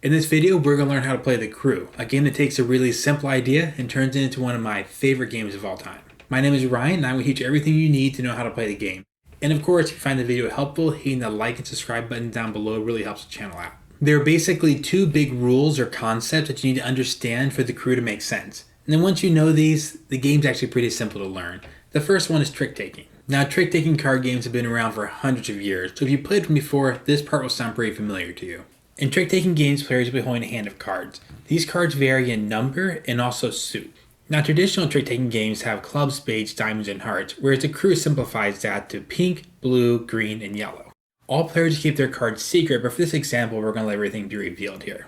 In this video, we're going to learn how to play The Crew, a game that takes a really simple idea and turns it into one of my favorite games of all time. My name is Ryan, and I will teach you everything you need to know how to play the game. And of course, if you find the video helpful, hitting the like and subscribe button down below really helps the channel out. There are basically two big rules or concepts that you need to understand for The Crew to make sense. And then once you know these, the game's actually pretty simple to learn. The first one is trick taking. Now, trick taking card games have been around for hundreds of years, so if you played them before, this part will sound pretty familiar to you. In trick-taking games, players will be holding a hand of cards. These cards vary in number and also suit. Now, traditional trick-taking games have clubs, spades, diamonds, and hearts, whereas the Crew simplifies that to pink, blue, green, and yellow. All players keep their cards secret, but for this example, we're going to let everything be revealed here.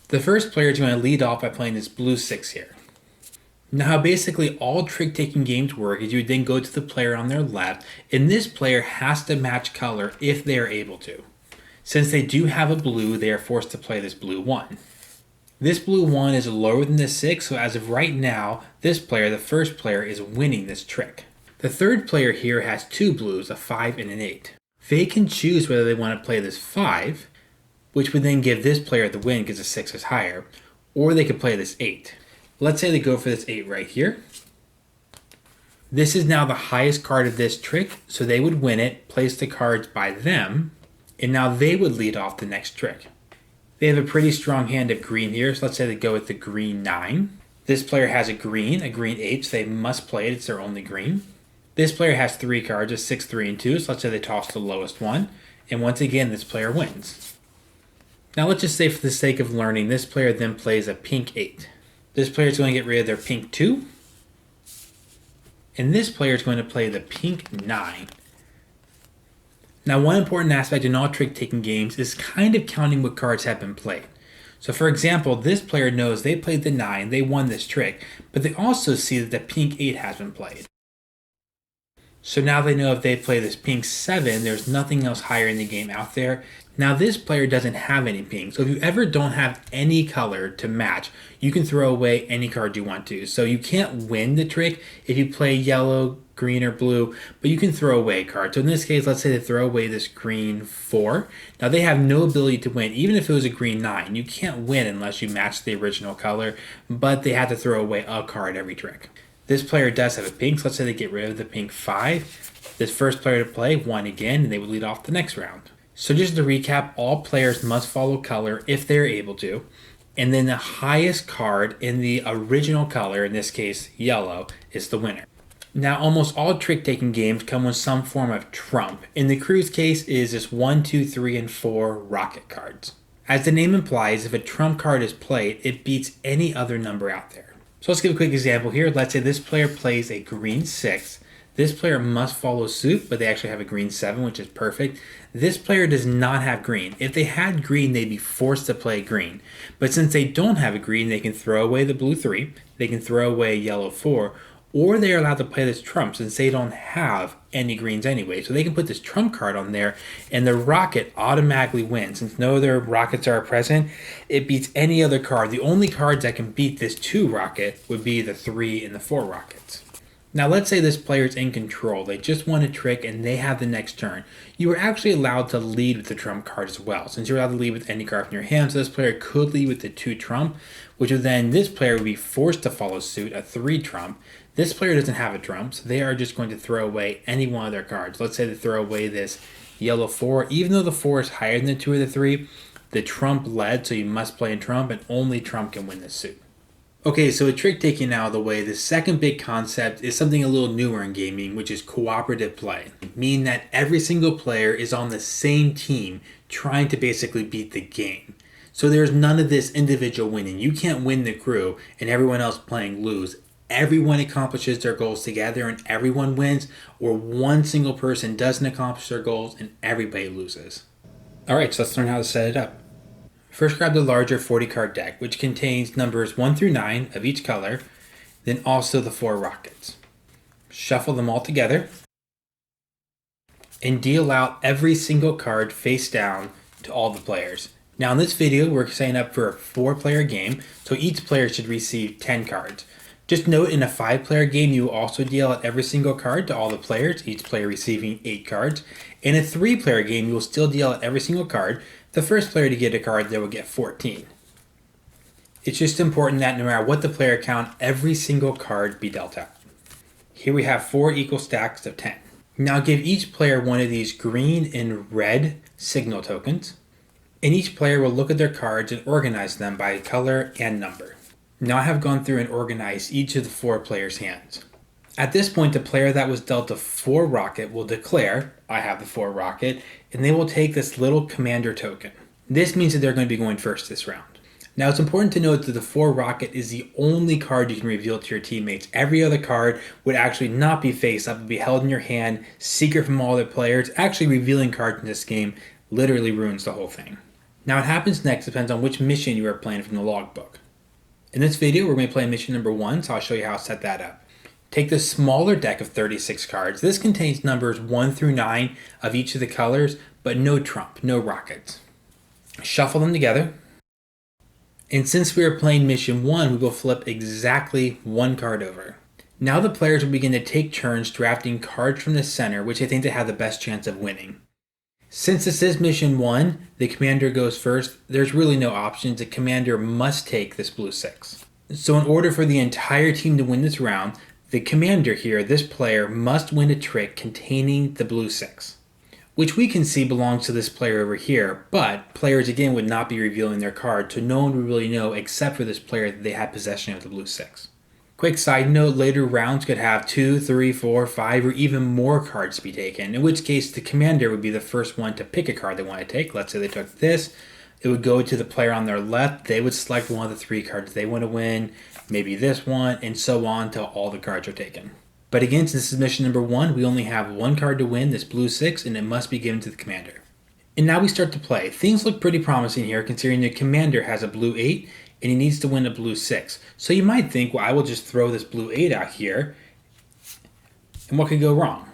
The first player is going to lead off by playing this blue 6 here. Now, how basically all trick-taking games work is you would then go to the player on their left, and this player has to match color if they are able to. Since they do have a blue, they are forced to play this blue 1. This blue 1 is lower than the 6, so as of right now, this player, the first player, is winning this trick. The third player here has 2 blues, a 5 and an 8. They can choose whether they want to play this 5, which would then give this player the win because the 6 is higher, or they could play this 8. Let's say they go for this 8 right here. This is now the highest card of this trick, so they would win it, place the cards by them, and now they would lead off the next trick. They have a pretty strong hand of green here, so let's say they go with the green 9. This player has a green 8, so they must play it, it's their only green. This player has 3 cards, a 6, 3, and 2, so let's say they toss the lowest one, and once again this player wins. Now let's just say for the sake of learning, this player then plays a pink 8. This player is going to get rid of their pink 2, and this player is going to play the pink 9. Now, one important aspect in all trick-taking games is kind of counting what cards have been played. So for example, this player knows they played the 9, they won this trick, but they also see that the pink 8 has been played. So now they know if they play this pink 7, there's nothing else higher in the game out there. Now this player doesn't have any pink, so if you ever don't have any color to match, you can throw away any card you want to. So you can't win the trick if you play yellow, green, or blue, but you can throw away a card. So in this case, let's say they throw away this green 4. Now they have no ability to win, even if it was a green 9. You can't win unless you match the original color, but they have to throw away a card every trick. This player does have a pink, so let's say they get rid of the pink 5. This first player to play won again, and they would lead off the next round. So just to recap, all players must follow color if they're able to, and then the highest card in the original color, in this case yellow, is the winner. Now almost all trick-taking games come with some form of trump. In the Crew's case is this 1, 2, 3, and 4 rocket cards. As the name implies, if a trump card is played, it beats any other number out there. So let's give a quick example here. Let's say this player plays a green 6. This player must follow suit, but they actually have a green 7, which is perfect. This player does not have green. If they had green, they'd be forced to play green. But since they don't have a green, they can throw away the blue 3, they can throw away yellow 4, or they're allowed to play this trump since they don't have any greens anyway. So they can put this trump card on there, and the rocket automatically wins. Since no other rockets are present, it beats any other card. The only cards that can beat this 2 rocket would be the 3 and the 4 rockets. Now let's say this player is in control. They just won a trick and they have the next turn. You are actually allowed to lead with the trump card as well, since you're allowed to lead with any card from your hand. So this player could lead with the 2 trump, which would then this player would be forced to follow suit, a 3 trump. This player doesn't have a trump, so they are just going to throw away any one of their cards. Let's say they throw away this yellow 4. Even though the 4 is higher than the 2 or the 3, the trump led, so you must play in trump, and only trump can win this suit. Okay, so with trick taking out of the way, the second big concept is something a little newer in gaming, which is cooperative play. Meaning that every single player is on the same team trying to basically beat the game. So there's none of this individual winning. You can't win the Crew and everyone else playing lose. Everyone accomplishes their goals together and everyone wins, or one single person doesn't accomplish their goals and everybody loses. Alright, so let's learn how to set it up. First, grab the larger 40 card deck, which contains numbers 1 through 9 of each color, then also the 4 rockets. Shuffle them all together and deal out every single card face down to all the players. Now in this video, we're setting up for a 4-player game, so each player should receive 10 cards. Just note, in a 5-player game, you also deal out every single card to all the players, each player receiving 8 cards. In a 3-player game, you will still deal out every single card. The first player to get a card there will get 14. It's just important that no matter what the player count, every single card be dealt out. Here we have 4 equal stacks of 10. Now give each player one of these green and red signal tokens, and each player will look at their cards and organize them by color and number. Now I have gone through and organized each of the 4 players' hands. At this point, the player that was dealt a 4 rocket will declare, I have the 4 rocket, and they will take this little commander token. This means that they're going to be going first this round. Now it's important to note that the 4 rocket is the only card you can reveal to your teammates. Every other card would actually not be face up, would be held in your hand, secret from all other players. Actually revealing cards in this game literally ruins the whole thing. Now what happens next depends on which mission you are playing from the logbook. In this video we're going to play mission number 1, so I'll show you how to set that up. Take the smaller deck of 36 cards. This contains numbers 1 through 9 of each of the colors, but no trump, no rockets. Shuffle them together. And since we are playing mission 1, we will flip exactly 1 card over. Now the players will begin to take turns drafting cards from the center, which they think they have the best chance of winning. Since this is mission 1, the commander goes first. There's really no options. The commander must take this blue 6. So in order for the entire team to win this round, the commander here, this player, must win a trick containing the blue 6. Which we can see belongs to this player over here, but players again would not be revealing their card, so no one would really know except for this player that they had possession of the blue 6. Quick side note, later rounds could have 2, 3, 4, 5, or even more cards to be taken, in which case the commander would be the first one to pick a card they want to take. Let's say they took this, it would go to the player on their left, they would select one of the 3 cards they want to win, maybe this one, and so on until all the cards are taken. But again, since this is mission number 1, we only have 1 card to win, this blue 6, and it must be given to the commander. And now we start to play. Things look pretty promising here, considering the commander has a blue 8, and he needs to win a blue 6. So you might think, well, I will just throw this blue 8 out here, and what could go wrong?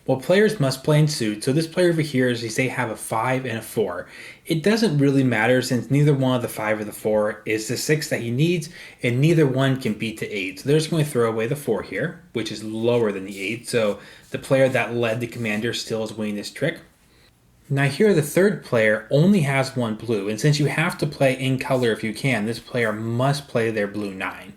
Well, players must play in suit, so this player over here, as they have a 5 and a 4. It doesn't really matter since neither one of the 5 or the 4 is the 6 that he needs, and neither one can beat the 8. So they're just going to throw away the 4 here, which is lower than the 8, so the player that led the commander still is winning this trick. Now here the third player only has 1 blue, and since you have to play in color if you can, this player must play their blue 9.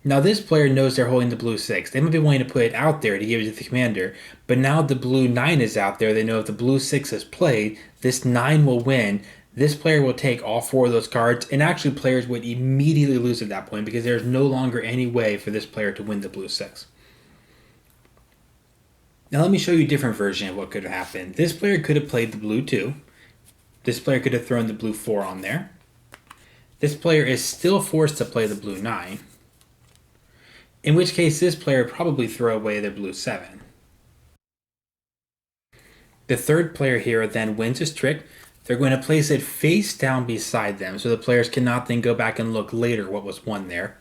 Now this player knows they're holding the blue 6. They might be willing to put it out there to give it to the commander, but now the blue 9 is out there. They know if the blue 6 is played, this 9 will win. This player will take all 4 of those cards, and actually players would immediately lose at that point because there's no longer any way for this player to win the blue 6. Now let me show you a different version of what could have happened. This player could have played the blue 2. This player could have thrown the blue 4 on there. This player is still forced to play the blue 9. In which case this player would probably throw away their blue 7. The third player here then wins this trick. They're going to place it face down beside them so the players cannot then go back and look later what was won there.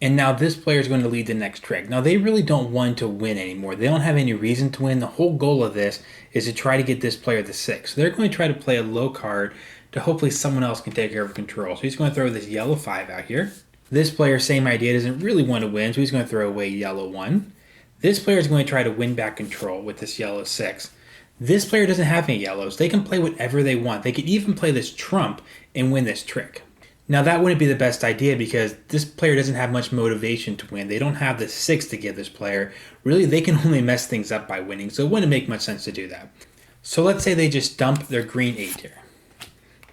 And now this player is going to lead the next trick. Now they really don't want to win anymore. They don't have any reason to win. The whole goal of this is to try to get this player the 6. So they're going to try to play a low card to hopefully someone else can take care of control. So he's going to throw this yellow 5 out here. This player, same idea, doesn't really want to win, so he's going to throw away yellow 1. This player is going to try to win back control with this yellow 6. This player doesn't have any yellows. They can play whatever they want. They could even play this trump and win this trick. Now that wouldn't be the best idea because this player doesn't have much motivation to win. They don't have the 6 to give this player. Really, they can only mess things up by winning, so it wouldn't make much sense to do that. So let's say they just dump their green 8 here.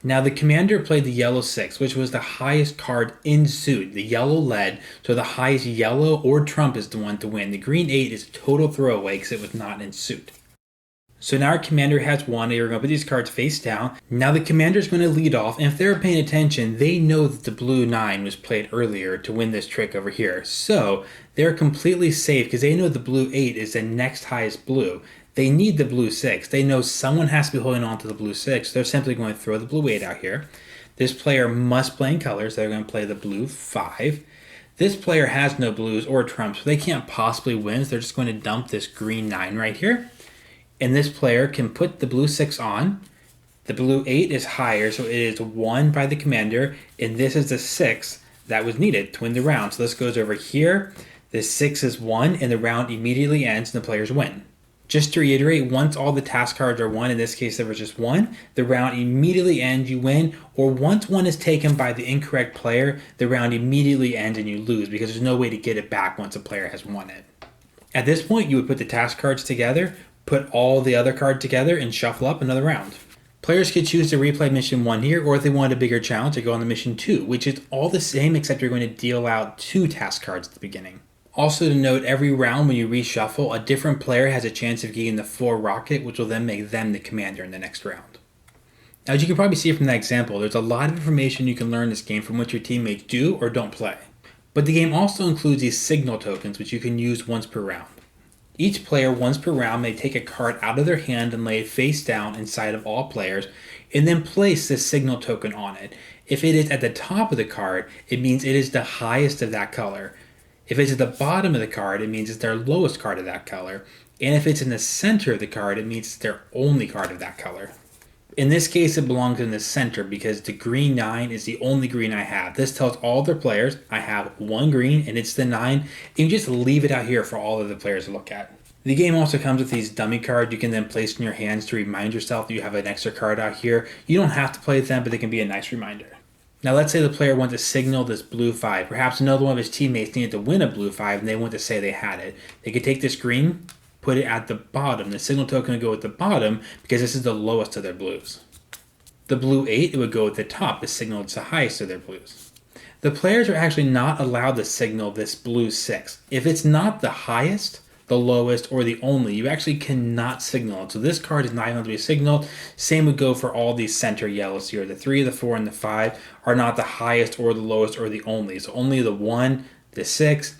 Now the commander played the yellow 6, which was the highest card in suit. The yellow led, so the highest yellow or trump is the one to win. The green 8 is a total throwaway because it was not in suit. So now our commander has 1, and we're going to put these cards face down. Now the commander is going to lead off, and if they're paying attention, they know that the blue 9 was played earlier to win this trick over here. So they're completely safe because they know the blue 8 is the next highest blue. They need the blue 6. They know someone has to be holding on to the blue 6. They're simply going to throw the blue 8 out here. This player must play in colors. They're going to play the blue 5. This player has no blues or trumps, so they can't possibly win. So they're just going to dump this green 9 right here. And this player can put the blue 6 on. The blue 8 is higher, so it is 1 by the commander. And this is the 6 that was needed to win the round. So this goes over here. The 6 is 1, and the round immediately ends, and the players win. Just to reiterate, once all the task cards are won, in this case there was just one, the round immediately ends, you win, or once one is taken by the incorrect player, the round immediately ends and you lose because there's no way to get it back once a player has won it. At this point, you would put the task cards together, put all the other cards together, and shuffle up another round. Players could choose to replay mission 1 here, or if they wanted a bigger challenge, to go on to mission 2, which is all the same except you're going to deal out 2 task cards at the beginning. Also to note, every round when you reshuffle, a different player has a chance of getting the 4 rocket, which will then make them the commander in the next round. Now, as you can probably see from that example, there's a lot of information you can learn in this game from what your teammates do or don't play. But the game also includes these signal tokens, which you can use once per round. Each player once per round may take a card out of their hand and lay it face down inside of all players, and then place the signal token on it. If it is at the top of the card, it means it is the highest of that color. If it's at the bottom of the card, it means it's their lowest card of that color. And if it's in the center of the card, it means it's their only card of that color. In this case, it belongs in the center because the green 9 is the only green I have. This tells all the players I have 1 green and it's the 9. And you just leave it out here for all of the players to look at. The game also comes with these dummy cards you can then place in your hands to remind yourself that you have an extra card out here. You don't have to play them, but they can be a nice reminder. Now let's say the player wants to signal this blue 5. Perhaps another one of his teammates needed to win a blue 5 and they want to say they had it. They could take this green, put it at the bottom. The signal token would go at the bottom because this is the lowest of their blues. The blue 8, it would go at the top. The signal is the highest of their blues. The players are actually not allowed to signal this blue 6. If it's not the highest, the lowest, or the only, you actually cannot signal it. So this card is not allowed to be signaled. Same would go for all these center yellows here. The 3, the 4, and the 5 are not the highest or the lowest or the only. So only the 1, the 6,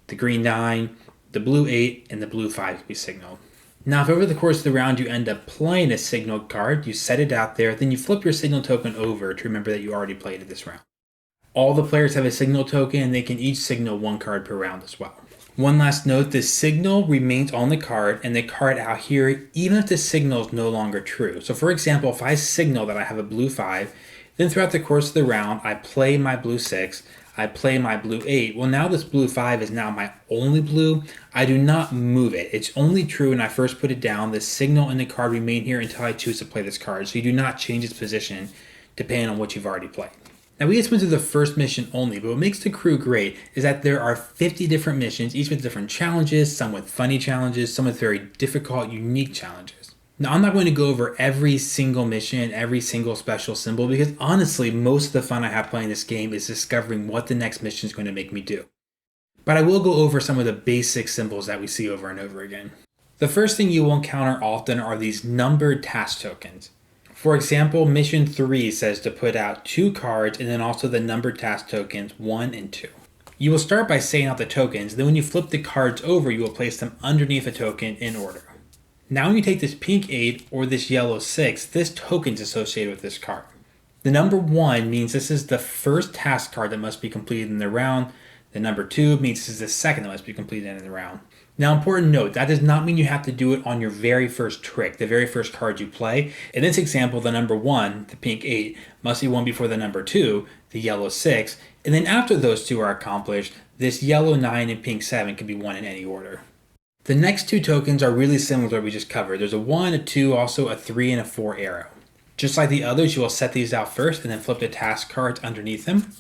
the green 9, the blue 8, and the blue 5 can be signaled. Now, if over the course of the round you end up playing a signaled card, you set it out there, then you flip your signal token over to remember that you already played it this round. All the players have a signal token and they can each signal 1 card per round as well. One last note, the signal remains on the card and the card out here even if the signal is no longer true. So for example, if I signal that I have a blue 5, then throughout the course of the round I play my blue 6, I play my blue 8. Well, now this blue 5 is now my only blue. I do not move it. It's only true when I first put it down. The signal and the card remain here until I choose to play this card. So you do not change its position depending on what you've already played. Now we just went through the first mission only, but what makes the crew great is that there are 50 different missions, each with different challenges, some with funny challenges, some with very difficult, unique challenges. Now I'm not going to go over every single mission, every single special symbol, because honestly, most of the fun I have playing this game is discovering what the next mission is going to make me do. But I will go over some of the basic symbols that we see over and over again. The first thing you will encounter often are these numbered task tokens. For example, mission 3 says to put out 2 cards and then also the numbered task tokens 1 and 2. You will start by saying out the tokens, then when you flip the cards over, you will place them underneath a token in order. Now when you take this pink 8 or this yellow 6, this token is associated with this card. The number 1 means this is the first task card that must be completed in the round. The number 2 means this is the second that must be completed in the round. Now, important note, that does not mean you have to do it on your very first trick, the very first card you play. In this example, the number 1, the pink 8, must be 1 before the number 2, the yellow 6, and then after those 2 are accomplished, this yellow 9 and pink 7 can be 1 in any order. The next 2 tokens are really similar to what we just covered. There's a 1, a 2, also a 3, and a 4 arrow. Just like the others, you will set these out first and then flip the task cards underneath them.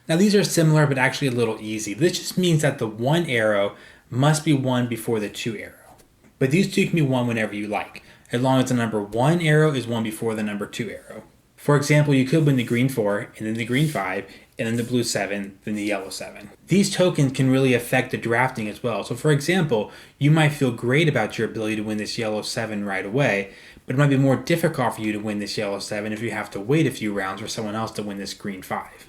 Now these are similar but actually a little easy. This just means that the 1 arrow must be 1 before the 2 arrow. But these 2 can be 1 whenever you like, as long as the number 1 arrow is 1 before the number 2 arrow. For example, you could win the green 4, and then the green 5, and then the blue 7, then the yellow 7. These tokens can really affect the drafting as well. So for example, you might feel great about your ability to win this yellow 7 right away, but it might be more difficult for you to win this yellow 7 if you have to wait a few rounds for someone else to win this green 5.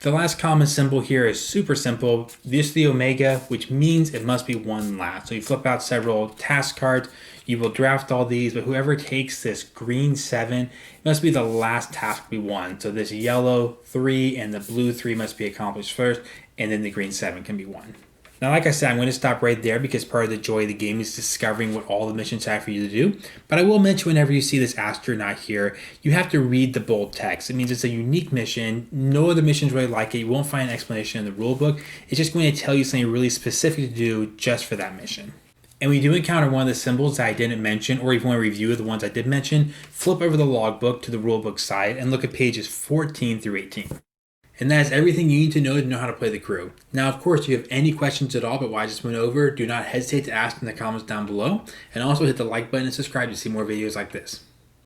The last common symbol here is super simple. This is the omega, which means it must be 1 last. So you flip out several task cards, you will draft all these, but whoever takes this green 7, it must be the last task to be won. So this yellow 3 and the blue 3 must be accomplished first, and then the green 7 can be won. Now, like I said, I'm going to stop right there because part of the joy of the game is discovering what all the missions have for you to do. But I will mention whenever you see this astronaut here, you have to read the bold text. It means it's a unique mission. No other missions really like it. You won't find an explanation in the rule book. It's just going to tell you something really specific to do just for that mission. And when you do encounter one of the symbols that I didn't mention, or even want to review the ones I did mention, flip over the logbook to the rulebook side and look at pages 14 through 18. And that is everything you need to know how to play the crew. Now, of course, if you have any questions at all about what I just went over, do not hesitate to ask in the comments down below. And also hit the like button and subscribe to see more videos like this.